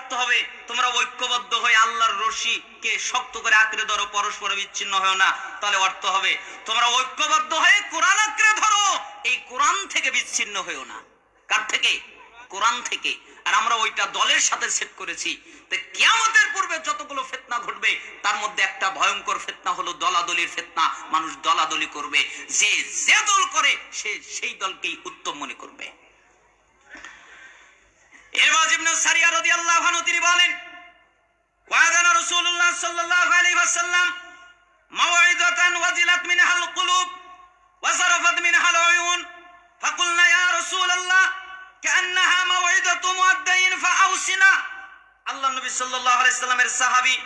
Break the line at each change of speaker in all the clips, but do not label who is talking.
অর্থ হবে তোমরা ঐক্যবদ্ধ হয়ে আল্লাহর রশিকে শক্ত করে আঁকড়ে ধরো, পরস্পর বিচ্ছিন্ন হও না। তাহলে অর্থ হবে তোমরা ঐক্যবদ্ধ হয়ে কোরআন আঁকড়ে ধরো, এই কোরআন থেকে বিচ্ছিন্ন হও না। কার থেকে? কোরআন থেকে। আর আমরা ওইটা দলের সাথে সেট করেছি। তো কিয়ামতের পূর্বে যতগুলো ফিতনা ঘটবে তার মধ্যে একটা ভয়ঙ্কর ফিতনা হলো দলাদলির ফিতনা। মানুষ দলাদলি করবে, যে যে দল করে সে সেই দলকেই উত্তম মনে করবে। ইরবাজ ইবনে সারিয়া রাদিয়াল্লাহু আনহু তিনি বলেন, ওয়াদানা রাসূলুল্লাহ সাল্লাল্লাহু আলাইহি ওয়াসাল্লাম মাওঈদাতান ওয়াজিলাত মিনহাল কুলুব ওয়া যারাফাত মিনহাল উয়ুন ফাকুলনা ইয়া রাসূলুল্লাহ কান্নাহা মাওঈদাতু মুআদ্দিন ফাআউসিনা। আল্লাহ নবী সাল্লাল্লাহু আলাইহি সাল্লামের সাহাবী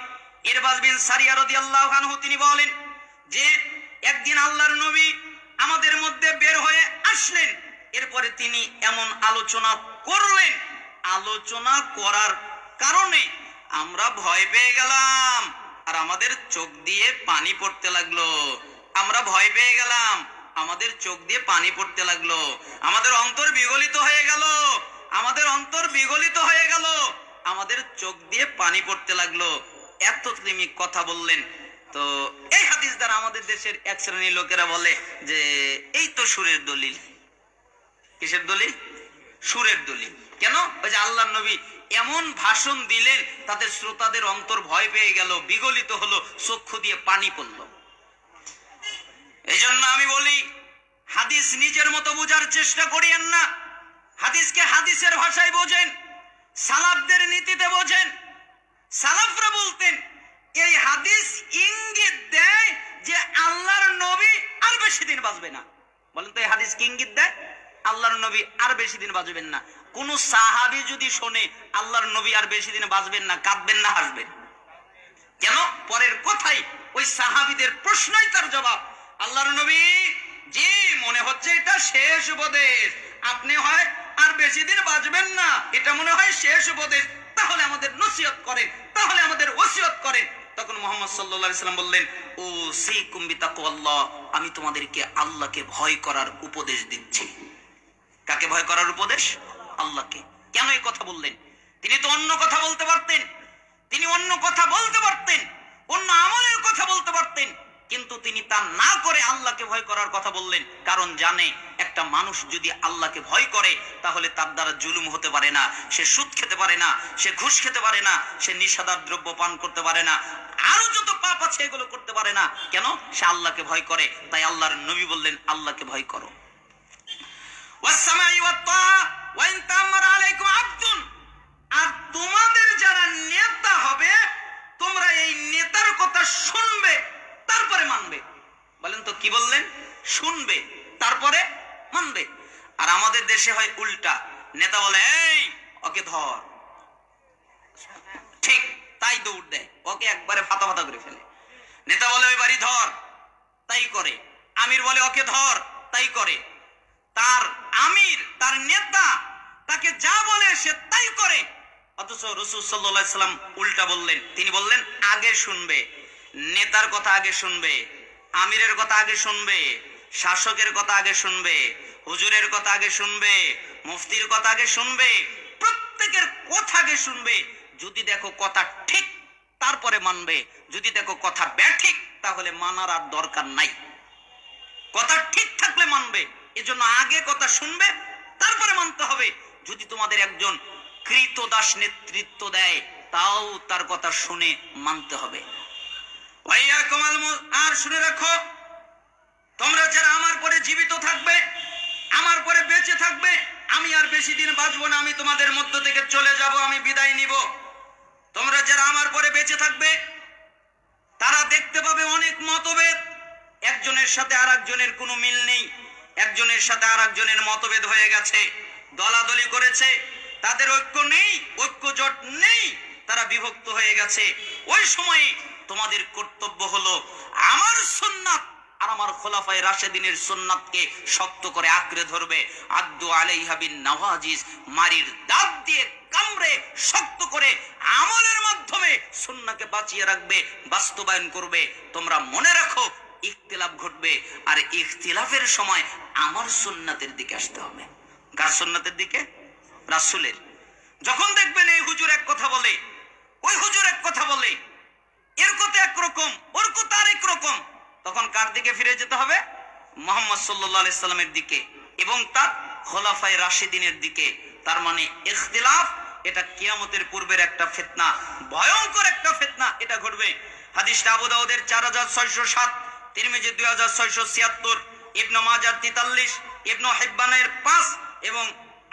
ইরবাজ বিন সারিয়া রাদিয়াল্লাহু আনহু তিনি বলেন যে একদিন আল্লাহর নবী আমাদের মধ্যে বের হয়ে আসলেন, এরপরে তিনি এমন আলোচনা করলেন, আলোচনা করার কারণে আমরা ভয় পেয়ে গেলাম আর আমাদের চোখ দিয়ে পানি পড়তে লাগলো। আমরা ভয় পেয়ে গেলাম, আমাদের চোখ দিয়ে পানি পড়তে লাগলো, আমাদের অন্তর বিগলিত হয়ে গেল, আমাদের অন্তর বিগলিত হয়ে গেল, আমাদের চোখ দিয়ে পানি পড়তে লাগলো। এত তিনি কথা বললেন। তো এই হাদিস দ্বারা আমাদের দেশের এক শ্রেণীর লোকেরা বলে যে এই তো সুরের দলিল। কিসের দলিল? সুরের দলিল। কেন? ওই যে আল্লাহর নবী এমন ভাষণ দিলেন তাদের শ্রোতাদের অন্তর ভয় পেয়ে গেল, বিগলিত হলো, চক্ষু দিয়ে পানি পড়লো। এই জন্য আমি বলি হাদিস নিজের মতো বোঝার চেষ্টা করিয়েন না। হাদিসকে হাদিসের ভাষায় বোঝেন, সালাফদের নীতিতে বোঝেন। সালাফরা বলতেন এই হাদিস ইঙ্গিত দেয় যে আল্লাহর নবী আর বেশি দিন বাঁচবে না। বলেন তো এই হাদিস কি ইঙ্গিত দেয়? আল্লাহর নবী আর বেশি দিন বাঁচবেন না। কোন সাহাবী যদি শোনে আল্লাহর নবী আর বেশি দিন বাঁচবেন না, কাঁদবেন না হাসবেন? কেন? পরের কথাই ওই সাহাবীদের প্রশ্নই তার জবাব। আল্লাহর নবী জি মনে হচ্ছে এটা শেষ উপদেশ, আপনি হয় আর বেশি দিন বাঁচবেন না, এটা মনে হয় শেষ উপদেশ, তাহলে আমাদের নসিহত করেন, তাহলে আমাদের ওসিয়ত করেন। তখন মুহাম্মদ সাল্লাল্লাহু আলাইহি সাল্লাম বললেন, ও সিকুম বিতাকওয়াল্লাহ, আমি তোমাদেরকে আল্লাহকে ভয় করার উপদেশ দিচ্ছি। কাকে ভয় করার উপদেশ? আল্লাহকে। কেন এই কথা বললেন? তিনি তো অন্য কথা বলতে পারতেন, তিনি অন্য কথা বলতে পারতেন, অন্য আমলের কথা বলতে পারতেন, কিন্তু তিনি তা না করে আল্লাহকে ভয় করার কথা বললেন। কারণ জানে একটা মানুষ যদি আল্লাহকে ভয় করে তাহলে তার দ্বারা জুলুম হতে পারে না, সে সুদ খেতে পারে না, সে ঘুষ খেতে পারে না, সে নিষেধাজ্ঞ দ্রব্য পান করতে পারে না, আরো যত পাপ আছে এগুলো করতে পারে না। কেন? সে আল্লাহকে ভয় করে। তাই আল্লাহর নবী বললেন আল্লাহকে ভয় করো। আর তোমাদের যারা নেতা হবে তোমরা এই নেতার কথা শুনবে তারপরে মানবে। বলেন তো কি বললেন? শুনবে তারপরে মানবে। আর আমাদের দেশে হয় উল্টা, নেতা বলে এই ওকে ধর, ঠিক তাই দৌড় দেয়, ওকে একবারে ফাতা ফাতা করে ফেলে। নেতা বলে ওই বাড়ি ধর, তাই করে। আমির বলে ওকে ধর, তাই করে। তার আমির, তার নেতা তাকে যা বলে সে তাই করে। অথচ রাসূল সাল্লাল্লাহু আলাইহি সাল্লাম উল্টা বললেন, তিনি বললেন আগে শুনবে, নেতার কথা আগে শুনবে, আমিরের কথা আগে শুনবে, শাসকের কথা আগে শুনবে, হুজুরের কথা আগে শুনবে, মুফতির কথা আগে শুনবে, প্রত্যেকের কথা আগে শুনবে। যদি দেখো কথা ঠিক তারপরে মানবে, যদি দেখো কথা ব্যাঠিক তাহলে মানার আর দরকার নাই। কথা ঠিক থাকলে মানবে, এজন্য আগে কথা শুনবে তারপরে মানতে হবে। যদি তোমাদের একজন কৃতদাস নেতৃত্ব দেয় তাও তার কথা শুনে মানতে হবে। আর শুনে রাখো, তোমরা যারা আমার পরে জীবিত থাকবে, আমার পরে বেঁচে থাকবে, আমি আর বেশি দিন বাঁচবো না, আমি তোমাদের মধ্য থেকে চলে যাব, আমি বিদায় নিব। তোমরা যারা আমার পরে বেঁচে থাকবে তারা দেখতে পাবে অনেক মতভেদ, একজনের সাথে আর একজনের কোনো মিল নেই, একজনের সাথে আর একজনের মতভেদ হয়ে গেছে, দলাদলি করেছে, তাদের ঐক্য নেই, ঐক্য জোট নেই, তারা বিভক্ত হয়ে গেছে। ওই সময়ে তোমাদের কর্তব্য হলো আমার সুন্নাত আর আমার খোলাফায়ে রাশেদিনের সুন্নাতকে শক্ত করে আঁকড়ে ধরবে। আদ্দু আলাইহা বিন নওয়াজিজ, মারির দাঁত দিয়ে কামড়ে শক্ত করে আমলের মাধ্যমে সুন্নাহকে বাঁচিয়ে রাখবে, বাস্তবায়ন করবে। তোমরা মনে রাখো ইখতিলাফ ঘটবে, আর ইখতিলাফের সময় আমার সুন্নাতের দিকে আসতে হবে। কার সুন্নাতের দিকে? রাসূলের। যখন দেখবেন এই হুজুর এক কথা বলে, কার দিকে ফিরে যেতে হবে? মুহাম্মদ সাল্লাল্লাহু আলাইহি সাল্লামের দিকে এবং তার খোলাফায়ে রাশিদিনের দিকে। তার মানে ইখতিলাফ এটা কিয়ামতের পূর্বের একটা ফিতনা, ভয়ঙ্কর একটা ফিতনা, এটা ঘটবে। হাদিসটা আবু দাউদের 4607, তিরমিজি 2676, ইবনে মাজাহ 43, ইবনে হিব্বানের 5 এবং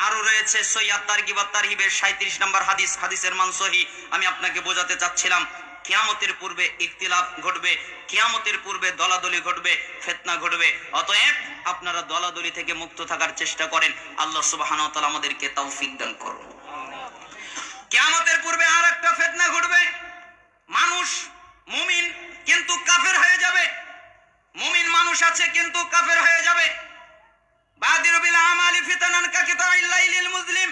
আরো রয়েছে সহিহ তারগিব ওয়াত তারহিবের 37 নম্বর হাদিস, হাদিসের মান সহিহ। আমি আপনাকে বোঝাতে চাচ্ছিলাম কিয়ামতের পূর্বে ইখতিলাফ ঘটবে, কিয়ামতের পূর্বে দলাদলি ঘটবে, ফিতনা ঘটবে। অতএব আপনারা দলাদলি থেকে মুক্ত থাকার চেষ্টা করেন। আল্লাহ সুবহানাহু ওয়া তাআলা আমাদেরকে তৌফিক দান করুন। কিয়ামতের পূর্বে আর একটা ফিতনা ঘটবে, মানুষ মুমিন কিন্তু কাফের হয়ে যাবে। মুমিন মানুষ আছে কিন্তু কাফের হয়ে যাবে। বাদিরু বিল আমালি ফিতানান কাকিতাইল লাইলিল মুজলিম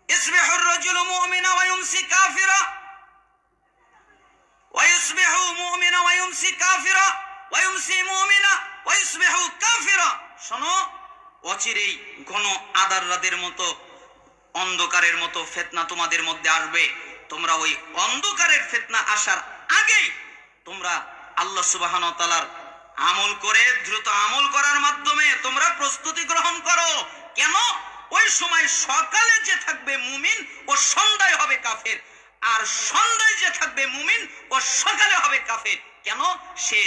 ইসবিহুর রাজুলু মুমিনা ওয়া ইউমসি কাফিরা ওয়া ইসবিহু মুমিনা ওয়া ইউমসি কাফিরা ওয়া ইউমসি মুমিনা ওয়া ইসবিহু কাফিরা। শোনো, অচিরেই ঘন আঁধার রাতের মতো, অন্ধকারের মতো ফিতনা তোমাদের মধ্যে আসবে। তোমরা ওই অন্ধকারের ফিতনা আসার আগেই তোমরা আল্লাহ সুবহানাহু ওয়া তাআলার আমল করে, দ্রুত আমল করার মাধ্যমে তোমরা প্রস্তুতি গ্রহণ করো। কেন? ওই সময় সকালে যে থাকবে মুমিন ও সন্ধ্যায় হবে কাফের, আর সন্ধ্যায় যে থাকবে মুমিন ও সকালে হবে কাফের। কেন? সে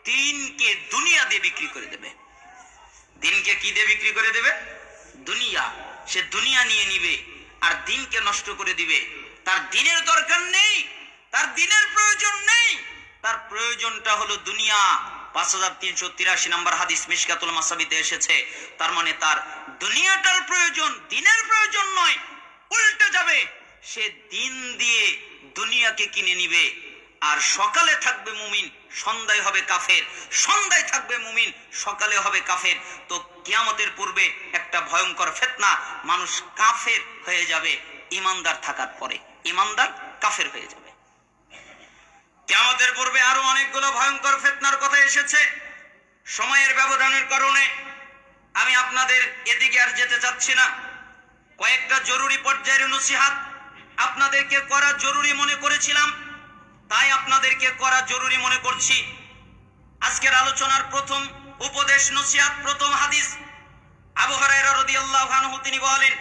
দিনকে দুনিয়া দিয়ে বিক্রি করে দেবে। দিনকে কি দিয়ে বিক্রি করে দেবে? দুনিয়া। সে দুনিয়া নিয়ে নিবে আর দিনকে নষ্ট করে দিবে। তার দিনের দরকার নেই, তার দিনের প্রয়োজন নেই, তার প্রয়োজনটা হলো দুনিয়া। 5383 নম্বর হাদিস মিশকাতুল মাসাবিতে এসেছে। তার মানে তার দুনিয়াটার প্রয়োজন, দিনের প্রয়োজন নয়। উল্টে যাবে, সে দিন দিয়ে দুনিয়াকে কিনে নিবে। আর সকালে থাকবে মুমিন, সন্ধ্যায় হবে কাফের, সন্ধ্যায় থাকবে মুমিন, সকালে হবে কাফের। তো কিয়ামতের পূর্বে একটা ভয়ঙ্কর ফিতনা, মানুষ কাফের হয়ে যাবে ঈমানদার থাকার পরে, ঈমানদার কাফের হয়ে যাবে। কিয়ামতের পূর্বে আরো অনেকগুলো ভয়ঙ্কর ফিতনার কথা এসেছে। সময়ের ব্যবধানের কারণে আমি আপনাদের এদিকে আর যেতে চাচ্ছি না। কয়েকটা জরুরি পর্যায়ের নসিহত আপনাদেরকে করা জরুরি মনে করেছিলাম, তাই আপনাদেরকে করা জরুরি মনে করছি। আজকের আলোচনার প্রথম উপদেশ নসিহত, প্রথম হাদিস, আবু হুরায়রা রাদিয়াল্লাহু আনহু তিনি বলেন,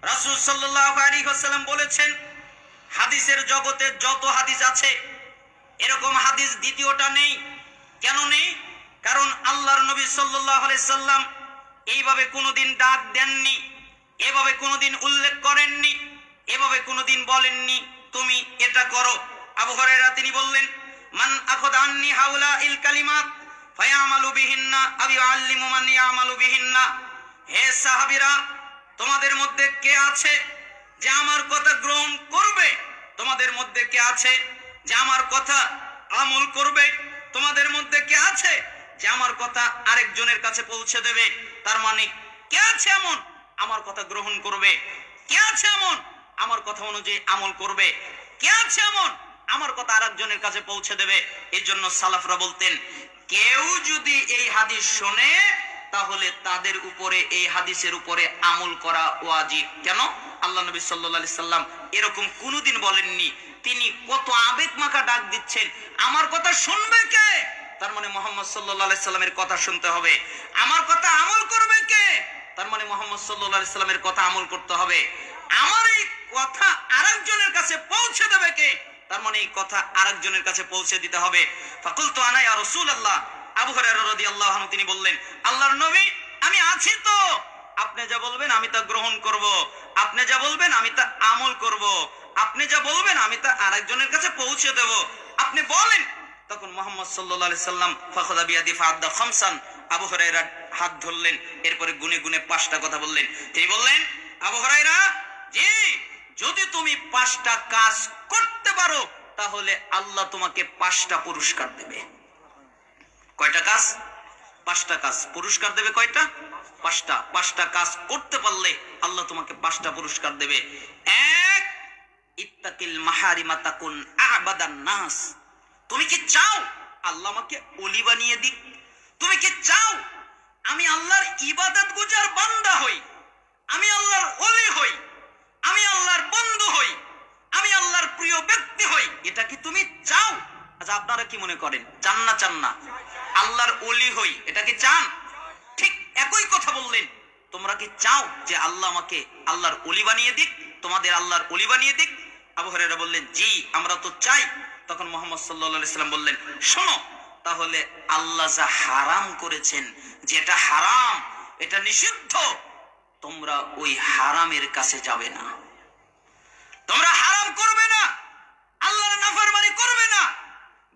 রাসূল সাল্লাল্লাহু আলাইহি ওয়াসাল্লাম বলেছেন, হাদিসের জগতে যত হাদিস আছে এরকম হাদিস দ্বিতীয়টা নেই। কেন নেই? কারণ আল্লাহর নবী সাল্লাল্লাহু আলাইহি সাল্লাম এইভাবে কোনোদিন ডাক দেননি, এভাবে কোনোদিন উল্লেখ করেননি, এভাবে কোনোদিন বলেননি তুমি এটা করো। আবু হুরায়রা তিনি বললেন, মান আখাযা আন্নি হাউলাইল কালিমাত ফায়ামালু বিহিন্না আও ইউআল্লিমু মান ইয়ামালু বিহিন্না। হে সাহাবীরা, তোমাদের মধ্যে কে আছে যে আমার কথা গ্রহণ করবে? তোমাদের মধ্যে কে আছে যে আমার কথা আমল করবে? তোমাদের মধ্যে কে আছে যে আমার কথা আরেকজনের কাছে পৌঁছে দেবে? তার মানে কে আছে এমন আমার কথা গ্রহণ করবে? কে আছে এমন আমার কথা অনুযায়ী আমল করবে? কে আছে এমন আমার কথা আরেকজনের কাছে পৌঁছে দেবে? এই জন্য সালাফরা বলতেন, কেউ যদি এই হাদিস শোনে তাহলে তাদের উপরে, এই হাদিসের উপরে আমল করা ওয়াজিব। কেন? আল্লাহ নবী সাল্লাল্লাহু আলাইহি সাল্লাম এরকম কোনোদিন বলেননি। তিনি কত আবেগ মাখা ডাক দিচ্ছেন, আমার কথা শুনবে কে? তার মানে মুহাম্মদ সাল্লাল্লাহু আলাইহি সাল্লামের কথা শুনতে হবে। আমার কথা আমল করবে কে? তার মানে মুহাম্মদ সাল্লাল্লাহু আলাইহি সাল্লামের কথা আমল করতে হবে। আমার এই কথা আরেকজনের কাছে পৌঁছে দেবে কে? তার মানে এই কথা আরেকজনের কাছে পৌঁছে দিতে হবে। ফাকুলতু আনা ইয়া রাসূলুল্লাহ, আবু হুরায়রা রাদিয়াল্লাহু আনহু তিনি বললেন, আল্লাহর নবী আমি আছি তো, আপনি যা বলবেন আমি তা গ্রহণ করব, আপনি যা বলবেন আমি তা আমল করব, আপনি যা বলবেন আমি তা আরেকজনের কাছে পৌঁছে দেব, আপনি বলেন। তখন মুহাম্মদ সাল্লাল্লাহু আলাইহি সাল্লাম ফাখাযা বিয়াদি ফাআদ্দা খামসান, আবু হুরায়রা হাত ধরলেন, এরপরে গুনে গুনে 5টা কথা বললেন। তিনি বললেন, আবু হুরায়রা জি, যদি তুমি 5টা কাজ করতে পারো তাহলে আল্লাহ তোমাকে 5টা পুরস্কার দেবে। কয়টা কাজ? 5টা কাজ। পুরস্কার দেবে কয়টা? 5টা। 5টা কাজ করতে পারলে আল্লাহ তোমাকে 5টা পুরস্কার দেবে। 1, ইত্তাকিল মাহারিমা তাকুন আবাদান নাস। তুমি কি চাও আল্লাহ আমাকে ওলি বানিয়ে দিক? তুমি কি চাও আমি আল্লাহর ইবাদত গুজার বান্দা হই, আমি আল্লাহর ওলি হই, আমি আল্লাহর বন্ধু হই, আমি আল্লাহর প্রিয় ব্যক্তি হই? এটা কি তুমি চাও? আচ্ছা, আপনারা কি মনে করেন, চান না চান না? আল্লাহর ওলি হই, এটা কি চান? ঠিক একই কথা বললেন, তোমরা কি চাও যে আল্লাহ আমাকে আল্লাহর ওলি বানিয়ে দিক, তোমাদের আল্লাহর ওলি বানিয়ে দিক? আবু হুরায়রা বললেন, জি আমরা তো চাই। তখন মুহাম্মদ সাল্লাল্লাহু আলাইহি সাল্লাম বললেন, শোনো, তাহলে আল্লাহ যা হারাম করেছেন, যেটা হারাম, এটা নিষিদ্ধ, তোমরা ওই হারামের কাছে যাবে না, তোমরা হারাম করবে না, আল্লাহর নাফরমানি করবে না,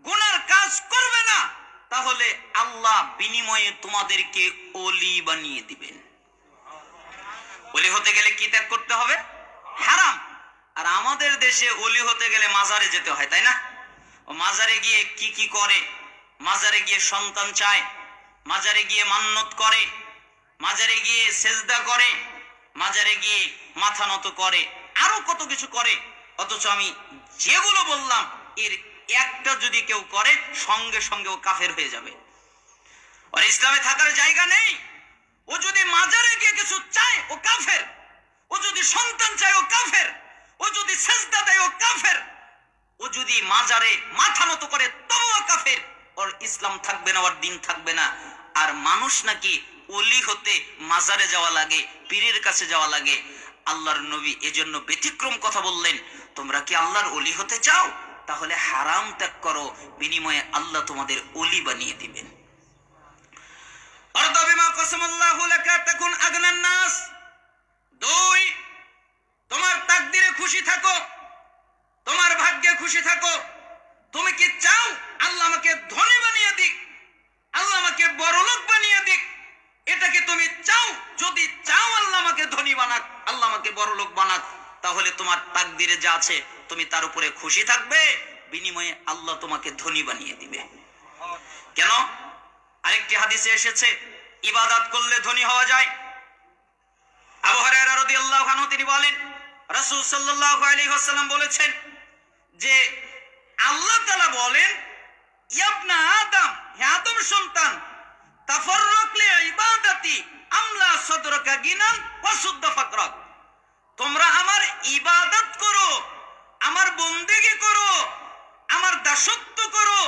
গুনার কাজ করবে না, তাহলে আল্লাহ বিনিময়ে তোমাদেরকে ওলি বানিয়ে দিবেন। ওলি হতে গেলে কি ত্যাগ করতে হবে? হারাম। আর আমাদের দেশে ওলি হতে গেলে মাজারে যেতে হয়, তাই না? ও মাজারে গিয়ে কি কি করে? মাজারে গিয়ে সন্তান চায়, মাজারে গিয়ে মান্নত করে, মাজারে গিয়ে সেজদা করে, মাজারে গিয়ে মাথা নত করে, আরো কত কিছু করে। অথচ আমি যেগুলো বললাম এর একটা যদি কেউ করে, সঙ্গে সঙ্গে ও কাফের হয়ে যাবে, আর ইসলামে থাকার জায়গা নেই। ও যদি মাজারে গিয়ে কিছু চায় ও কাফের, ও যদি সন্তান চায় ও কাফের, ও যদি সেজদা দেয় ও কাফের, ও যদি মাজারে মাথা নত করে তবুও কাফের। ওর ইসলাম থাকবে না, ওর দিন থাকবে না। আর মানুষ নাকি ওলি হতে মাজারে যাওয়া লাগে, পীরের কাছে যাওয়া লাগে। আল্লাহর নবী এজন্য ব্যতিক্রম কথা বললেন, তোমরা কি আল্লাহর ওলি হতে চাও? তাহলে হারাম ত্যাগ করো, বিনিময়ে আল্লাহ তোমাদের ওলি বানিয়ে দিবেন। অর্দা বিমা কসমাল্লাহু লাকা তাকুন আগনান নাস। দুই, তোমার তাকদিরে খুশি থাকো, তোমার ভাগ্যে খুশি থাকো। তুমি কি চাও আল্লাহ আমাকে ধনী বানিয়ে দিক, আল্লাহ আমাকে বড়লোক বানিয়ে দিক? এটা কি তুমি চাও? যদি চাও আল্লাহ আমাকে ধনী বানাক, আল্লাহ আমাকে বড়লোক বানাক, তাহলে তোমার তাকদিরে যা আছে তুমি তার উপরে খুশি থাকবে, বিনিময়ে আল্লাহ তোমাকে ধনী বানিয়ে দিবে। কেন? আরেকটি হাদিসে এসেছে ইবাদত করলে ধনী হওয়া যায়। আবু হুরায়রা রাদিয়াল্লাহু আনহু তিনি বলেন, রাসূল সাল্লাল্লাহু আলাইহি ওয়াসাল্লাম বলেছেন যে আল্লাহ তাআলা বলেন, ইবনা আদম, হে আদম সন্তান, তাফাররাক লি ইবাদাতি আমলা সাদরাকা গিনান ওয়া সুদ্দ ফাকরাক। তোমরা আমার ইবাদত করো, আমার বন্দেগী করো, আমার দাসত্ব করো।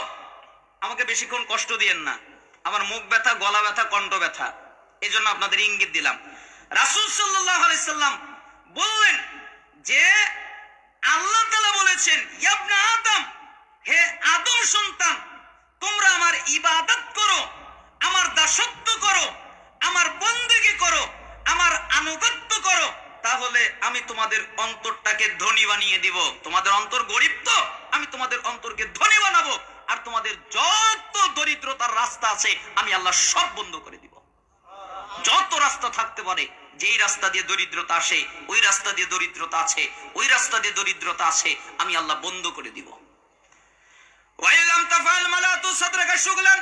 আমাকে বেশিক্ষণ কষ্ট দিয়েন না, আমার মুখ ব্যথা, গলা ব্যথা, কণ্ঠ ব্যথা, এই জন্য আপনাদের ইঙ্গিত দিলাম। রাসূল সাল্লাল্লাহু আলাইহি সাল্লাম বললেন যে আল্লাহ তাআলা বলেছেন, ইবনা আদম, হে আদম সন্তান, তোমরা আমার ইবাদত করো, আমার দাসত্ব করো, আমার বন্দেগী করো, আমার আনুগত্য করো, তাহলে আমি তোমাদের অন্তরটাকে ধনী বানিয়ে দিব। তোমাদের অন্তর গরিব, তো আমি তোমাদের অন্তরকে ধনী বানাবো, আর তোমাদের যত দরিদ্রতার রাস্তা আছে আমি আল্লাহ সব বন্ধ করে দিব। যত রাস্তা থাকতে পারে, যেই রাস্তা দিয়ে দরিদ্রতা আসে, ওই রাস্তা দিয়ে দরিদ্রতা আছে, ওই রাস্তা দিয়ে দরিদ্রতা আছে, আমি আল্লাহ বন্ধ করে দিব। ওয়াইলাম তাফাল মালাতু সাদরাকা শুগলান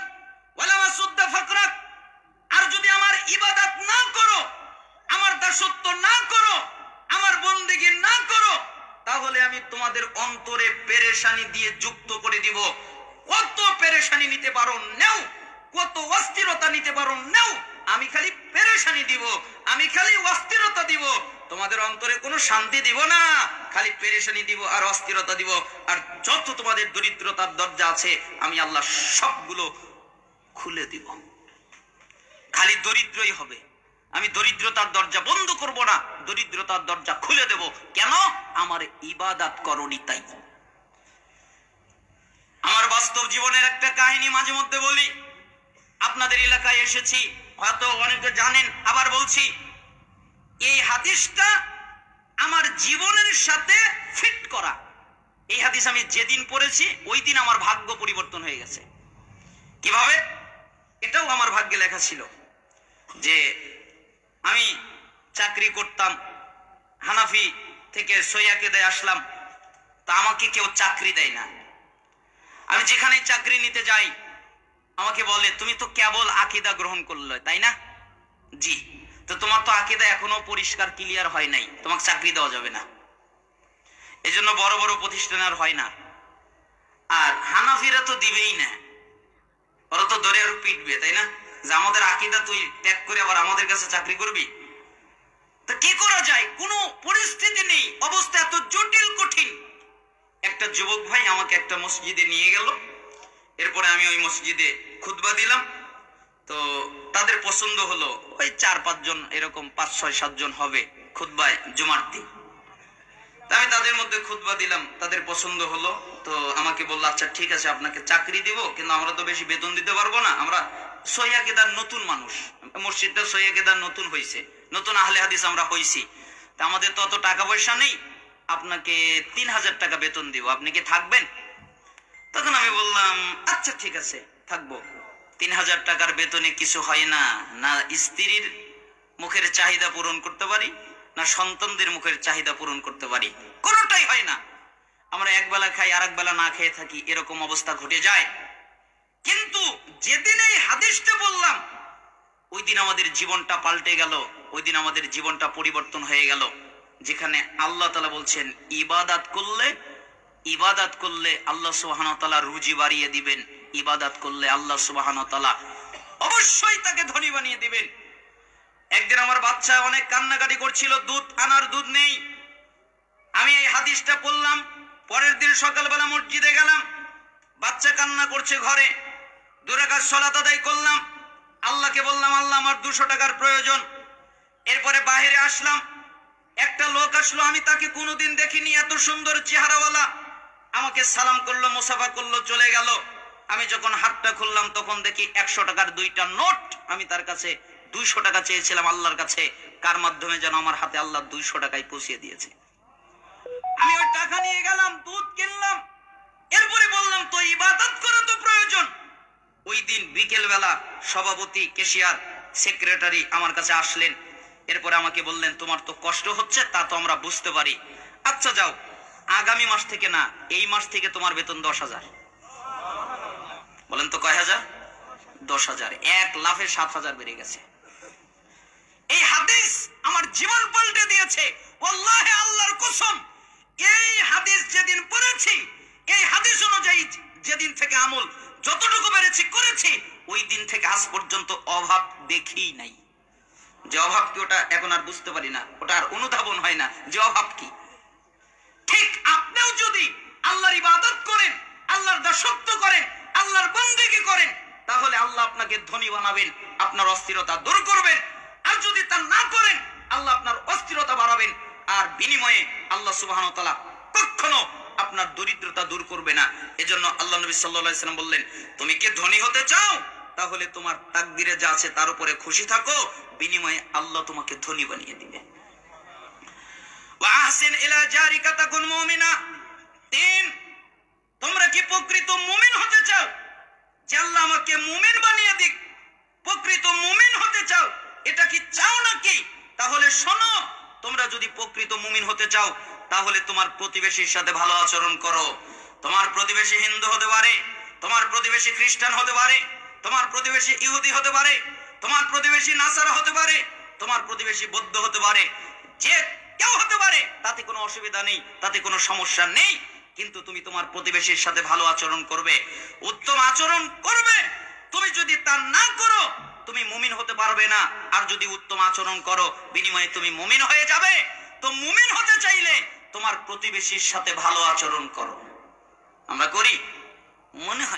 ওয়ালা মাসুদ্দা ফাকরাক। আর যদি আমার ইবাদত না করো, আমার দাসত্ব না করো, আমার বন্দেগী না করো, তাহলে আমি তোমাদের অন্তরে পেরেশানি দিয়ে যুক্ত করে দিব। কত পেরেশানি নিতে পারো নেও, কত অস্থিরতা নিতে পারো নেও, আমি খালি পেরেশানি দিব, আমি খালি অস্থিরতা দিব। তোমাদের অন্তরে কোনো শান্তি দিব না, খালি পেরেশানি দিব আর অস্থিরতা দিব। আর যত তোমাদের দরিদ্রতার দরজা আছে আমি আল্লাহ সবগুলো খুলে দিব। খালি দরিদ্রই হবে, আমি দরিদ্রতার দরজা বন্ধ করব না, দরিদ্রতার দরজা খুলে দেব। কেন? আমার ইবাদত করনি তাই। আমার বাস্তব জীবনের একটা কাহিনী মাঝে মধ্যে বলি। আপনাদের এলাকায় এসেছি, হয়তো অনেকে জানেন, আবার বলছি। এই হাদিসটা আমার জীবনের সাথে ফিট করা। এই হাদিস আমি যেদিন পড়েছি ওই দিন আমার ভাগ্য পরিবর্তন হয়ে গেছে। কিভাবে? এটাও আমার ভাগ্যে লেখা ছিল যে আমি চাকরি করতাম, হানাফি থেকে সৈয়াকেদায় আসলাম, তা আমাকে কেউ চাকরি দেয় না। আমি যেখানে চাকরি নিতে যাই আমাকে বলে, তুমি তো কেবল আকীদা গ্রহণ করলে, তাই না? জি। তো তোমার তো আকীদা এখনো পরিষ্কার ক্লিয়ার হয় নাই, তোমাকে চাকরি দেওয়া যাবে না। এজন্য বড় বড় প্রতিষ্ঠান আর হয় না। আর হানাফিরা তো দিবেই না, ওরা তো ধরে আরো পিটবে, তাই না? যে আমাদের আকীদা তুই ত্যাগ করে আবার আমাদের কাছে চাকরি করবি। তো কি করা যায়? কোনো পরিস্থিতি নেই, অবস্থা এত জটিল কঠিন। একটা যুবক ভাই আমাকে একটা মসজিদে নিয়ে গেল। এরপরে আমি ওই মসজিদে খুতবা দিলাম। তো তাদের পছন্দ হলো, ওই 4-5 জন, এরকম 5-6-7 জন হবে খুতবায় জুমার দিন। আমি তাদের মধ্যে খুতবা দিলাম, তাদের পছন্দ হলো। তো আমাকে বললো, আচ্ছা ঠিক আছে, আপনাকে চাকরি দিব, কিন্তু আমরা তো বেশি বেতন দিতে পারবো না, আমরা সহিহ আকীদার নতুন মানুষ, মসজিদটা সহিহ আকীদার নতুন হয়েছে, নতুন আহলে হাদিস আমরা হইছি, তা আমাদের তো অত টাকা পয়সা নেই, আপনাকে 3000 টাকা বেতন দিব, আপনি কি থাকবেন? তখন আমি বললাম, আচ্ছা ঠিক আছে, থাকবো। 3000 টাকার বেতনে কিছু হয় না, না স্ত্রীর মুখের চাহিদা পূরণ করতে পারি, না সন্তানদের মুখের চাহিদা পূরণ করতে পারি, কোনোটাই হয় না। আমরা একবেলা খাই, আর একবেলা না খেয়ে থাকি, এরকম অবস্থা ঘটে যায়। কিন্তু যেদিন এই হাদিসটা বললাম, ওই দিন আমাদের জীবনটা পাল্টে গেল, ওই দিন আমাদের জীবনটা পরিবর্তন হয়ে গেল। যেখানে আল্লাহ তাআলা বলছেন, ইবাদত করলে আল্লাহ সুবহানাহু ওয়া তাআলা রুজি বাড়িয়ে দিবেন, ইবাদত করলে আল্লাহ সুবহানাহু ওয়া তাআলা অবশ্যই তাকে ধনী বানিয়ে দিবেন। একদিন আমার বাচ্চা অনেক কান্নাকাটি করছিল, দুধ নেই। আমি এই হাদিসটা পড়লাম, পরের দিন সকালবেলা মসজিদে গেলাম, বাচ্চা কান্না করছে ঘরে, 2 রাকাত সালাত আদায় করলাম, আল্লাহকে বললাম, আল্লাহ আমার 200 টাকার প্রয়োজন। এরপরে বাইরে আসলাম, একটা লোক আসলো, আমি তাকে কোনোদিন দেখিনি, এত সুন্দর চেহারাওয়ালা, আমাকে সালাম করলো, মুসাফা করলো, চলে গেল। আমি যখন হাতটা খুললাম, তখন দেখি 100 টাকার 2টা নোট। আমি তার কাছে 200 টাকা চেয়েছিলাম আল্লাহর কাছে, কার মাধ্যমে যেন আমার হাতে আল্লাহ 200 টাকায় পৌঁছিয়ে দিয়েছে। আমি ওই টাকা নিয়ে গেলাম, দুধ কিনলাম, এরপরে বললাম, তো ইবাদত করা তো প্রয়োজন। ওই দিন বিকেল বেলা সভাপতি, ক্যাশিয়ার, সেক্রেটারি আমার কাছে আসলেন। এরপরে আমাকে বললেন, তোমার তো কষ্ট হচ্ছে, তা তো আমরা বুঝতে পারি, আচ্ছা যাও, আগামী মাস থেকে না, এই মাস থেকে তোমার বেতন 10,000। বলেন তো কয় হাজার? 10,000। এক লাফে 7,000 বেড়ে গেছে। এই হাদিস আমার জীবন পাল্টে দিয়েছে, ওয়াল্লাহি আল্লাহর কসম। এই হাদিস যেদিন পড়েছি, এই হাদিস অনুযায়ী যেদিন থেকে আমল যতটুকু বেড়েছি করেছি, ওই দিন থেকে আজ পর্যন্ত অভাব দেখি নাই। যে অভাব কি, ওটা এখন আর বুঝতে পারি না, ওটা আর অনুধাবন হয় না যে অভাব কি। ঠিক আপনিও যদি আল্লাহর ইবাদত করেন, আল্লাহর দাসত্ব করেন, আল্লাহর বন্দেগী করেন, তাহলে আল্লাহ আপনাকে ধনী বানাবেন, আপনার অস্থিরতা দূর করবেন। আর যদি তা না করেন, আল্লাহ আপনার অস্থিরতা বাড়াবেন, আর বিনিময়ে আল্লাহ সুবহানাহু ওয়া তাআলা কখনো আপনার দরিদ্রতা দূর করবে না। এজন্য আল্লাহ নবী সাল্লাল্লাহু আলাইহি ওয়াসাল্লাম বললেন, তুমি কি ধনী হতে চাও? তাহলে তোমার তাকদীরে যা আছে তার উপরে খুশি থাকো, বিনিময়ে আল্লাহ তোমাকে ধনী বানিয়ে দিবেন। ওয়া আহসিন ইলা জারিকা তাকুন মুমিনা। 3, তোমরা কি প্রকৃত মুমিন হতে চাও? যে আল্লাহ আমাকে মুমিন বানিয়ে দিক, প্রকৃত মুমিন হতে চাও, এটা কি চাও নাকি? তাহলে শোনো, তোমরা যদি প্রকৃত মুমিন হতে চাও, তাহলে তোমার প্রতিবেশীর সাথে ভালো আচরণ করো। তোমার প্রতিবেশী হিন্দু হতে পারে, তোমার প্রতিবেশী খ্রিস্টান হতে পারে, তোমার প্রতিবেশী ইহুদি হতে পারে, তোমার প্রতিবেশী নাসারা হতে পারে, তোমার প্রতিবেশী বৌদ্ধ হতে পারে, যে কেউ হতে পারে, তাতে কোনো অসুবিধা নেই, তাতে কোনো সমস্যা নেই। কিন্তু তুমি তোমার প্রতিবেশীর সাথে ভালো আচরণ করবে, উত্তম আচরণ করবে। তুমি যদি তা না করো, তুমি মুমিন হতে পারবে না। আর যদি উত্তম আচরণ করো, বিনিময়ে তুমি মুমিন হয়ে যাবে। তো মুমিন হতে চাইলে তোমার প্রতিবেশীর সাথে ভালো আচরণ করো। আমরা করি? মনে হয়